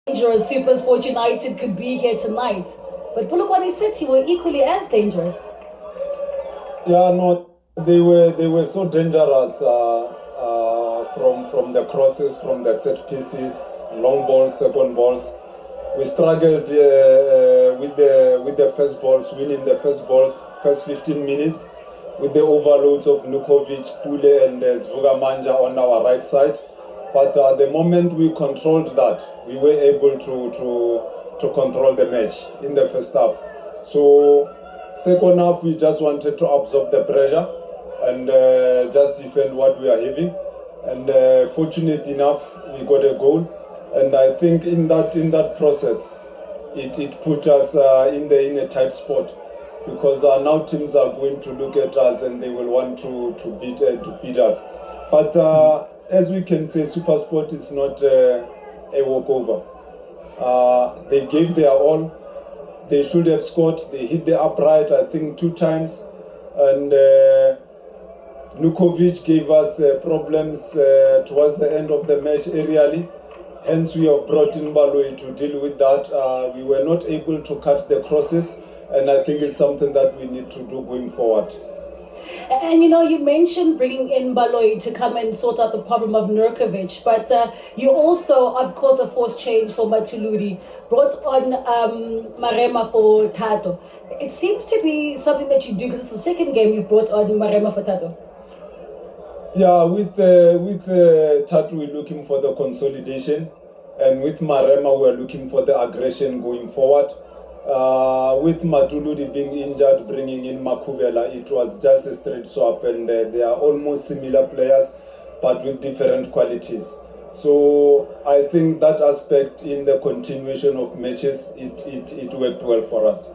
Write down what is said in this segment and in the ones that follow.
Dangerous Supersport United could be here tonight, but Polokwane City were equally as dangerous. Yeah, no, they were so dangerous from the crosses, from the set pieces, long balls, second balls. We struggled with the first balls, winning the first balls, first 15 minutes, with the overloads of Nukovic, Kule, and Zvuga Manja on our right side. But the moment we controlled that, we were able to control the match in the first half. So second half, we just wanted to absorb the pressure and just defend what we are having. And fortunate enough, we got a goal. And I think in that process, it put us in a tight spot, because now teams are going to look at us and they will want to beat us. But as we can say, Supersport is not a walkover. They gave their all. They should have scored. They hit the upright, I think, 2 times. And Nukovic gave us problems towards the end of the match aerially. Hence, we have brought in Baloi to deal with that. We were not able to cut the crosses, and I think it's something that we need to do going forward. And you mentioned bringing in Baloi to come and sort out the problem of Nurkovic, but you also, of course, a forced change for Matuludi, brought on Marema for Tato. It seems to be something that you do, because it's the second game you've brought on Marema for Tato. Yeah, with Tatu, we're looking for the consolidation, and with Marema, we're looking for the aggression going forward. With Matuludi being injured, bringing in Makubela, it was just a straight swap, and they are almost similar players, but with different qualities. So I think that aspect in the continuation of matches, it worked well for us.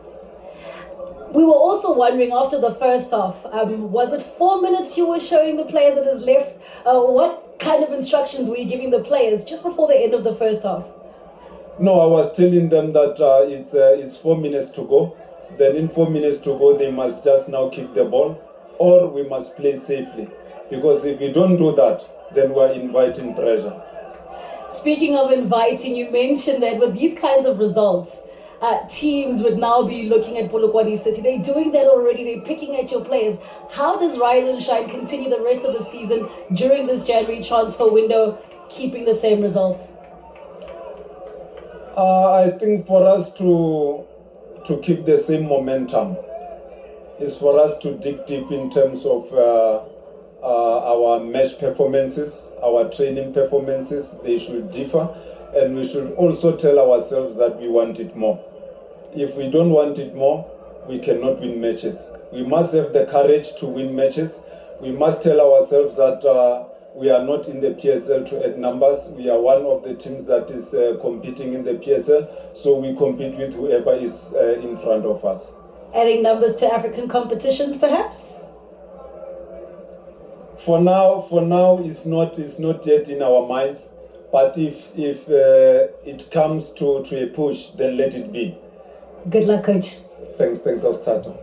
We were also wondering after the first half, was it 4 minutes you were showing the players that is left? What kind of instructions were you giving the players just before the end of the first half? No, I was telling them that it's 4 minutes to go. Then in 4 minutes to go, they must just now keep the ball, or we must play safely. Because if we don't do that, then we're inviting pressure. Speaking of inviting, you mentioned that with these kinds of results, teams would now be looking at Polokwane City. They're doing that already. They're picking at your players. How does Rise and Shine continue the rest of the season during this January transfer window, keeping the same results? I think for us to keep the same momentum is for us to dig deep in terms of our match performances, our training performances. They should differ, and we should also tell ourselves that we want it more. If we don't want it more, we cannot win matches. We must have the courage to win matches. We must tell ourselves that we are not in the PSL to add numbers. We are one of the teams that is competing in the PSL, so we compete with whoever is in front of us. Adding numbers to African competitions, perhaps? For now, it's not yet in our minds. But if it comes to a push, then let it be. Good luck, coach. Thanks, Austato.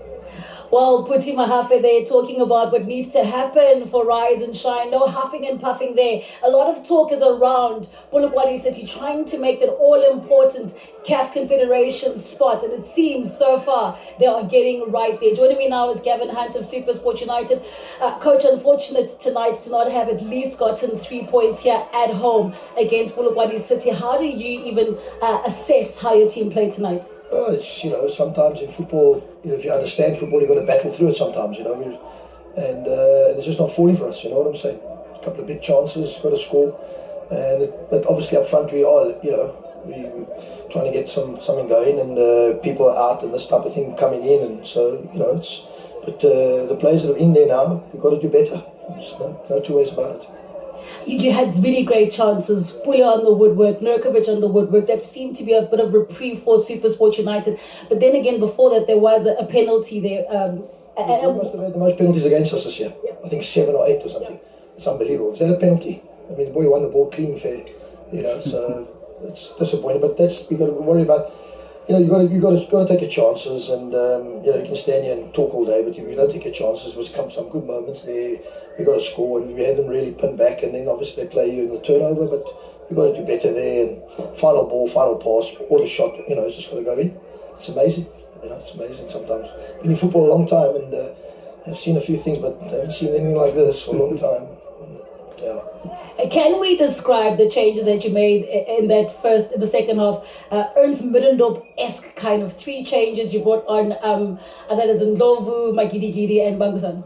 Well, Puti Mahafe there talking about what needs to happen for Rise and Shine. No huffing and puffing there. A lot of talk is around Polokwane City trying to make that all-important CAF Confederation spot. And it seems so far they are getting right there. Joining me now is Gavin Hunt of Supersport United. Coach, unfortunate tonight to not have at least gotten 3 points here at home against Polokwane City. How do you even assess how your team played tonight? It's, sometimes in football, if you understand football, you've got to battle through it sometimes, and it's just not falling for us, you know what I'm saying? A couple of big chances, got to score, but obviously up front we are, we're trying to get something going, and people are out and this type of thing coming in, and so, but the players that are in there now, we've got to do better. There's no two ways about it. You had really great chances. Pule on the woodwork, Nurkovic on the woodwork. That seemed to be a bit of reprieve for Supersport United. But then again, before that, there was a penalty there. We must have had the most penalties against us this year. Yeah. I think 7 or 8 or something. Yeah. It's unbelievable. Is that a penalty? I mean, the boy won the ball clean, fair. So it's disappointing. But we've got to worry about. You got to take your chances, and you can stand here and talk all day, but if you don't take your chances, there's come some good moments there. We got to score, and we haven't really pinned back, and then obviously they play you in the turnover. But we've got to do better there. And final ball, final pass, or the shot, it's just got to go in. It's amazing. It's amazing sometimes. Been in football a long time, and I've seen a few things, but I haven't seen anything like this for a long time. Yeah. Can we describe the changes that you made in the second half? Ernst Middendorp-esque kind of 3 changes you brought on, and that is Ndlovu, Magidi and Bangusan.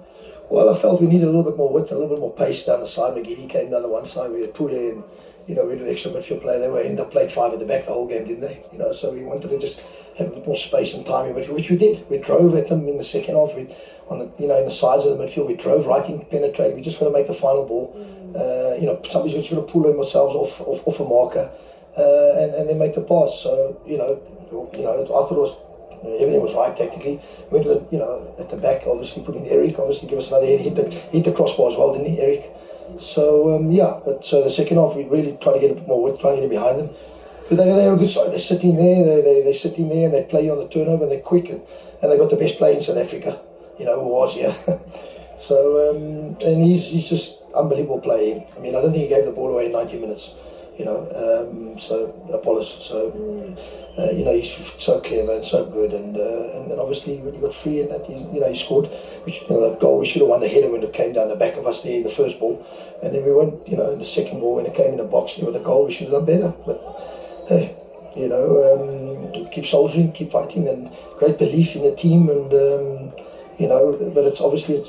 Well, I felt we needed a little bit more width, a little bit more pace down the side. Magidi came down the one side, we had Pule and, we had the extra midfield player. They were ended up playing 5 at the back the whole game, didn't they? So we wanted to just have a bit more space and time in midfield, which we did. We drove at them in the second half. In the sides of the midfield, we drove right in, penetrated. We just got to make the final ball. Somebody's just got to pull them ourselves off a marker, and then make the pass. So I thought it was everything was right tactically. Went to at the back, obviously put in Eric. Obviously give us another head. Hit the crossbar as well, didn't he, Eric? So so the second half we really tried to get a bit more width, try and get behind them. But they're a good side. They sit in there. They sit in there and they play on the turnover and they're quick and they got the best player in South Africa. Who was here. So, and he's just unbelievable player. I mean, I don't think he gave the ball away in 90 minutes, so Apollos. So, he's so clever and so good. And obviously when he got free and that, he scored, which, that goal, we should have won the header when it came down the back of us there in the first ball. And then we went, in the second ball when it came in the box there with the goal, we should have done better. But, hey, keep soldiering, keep fighting, and great belief in the team. And, but it's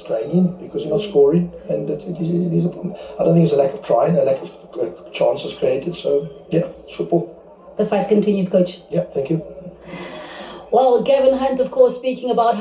draining because you're not scoring, and it is a problem. I don't think it's a lack of trying, a lack of chances created. So yeah, it's football. The fight continues, Coach. Yeah, thank you. Well, Gavin Hunt, of course, speaking about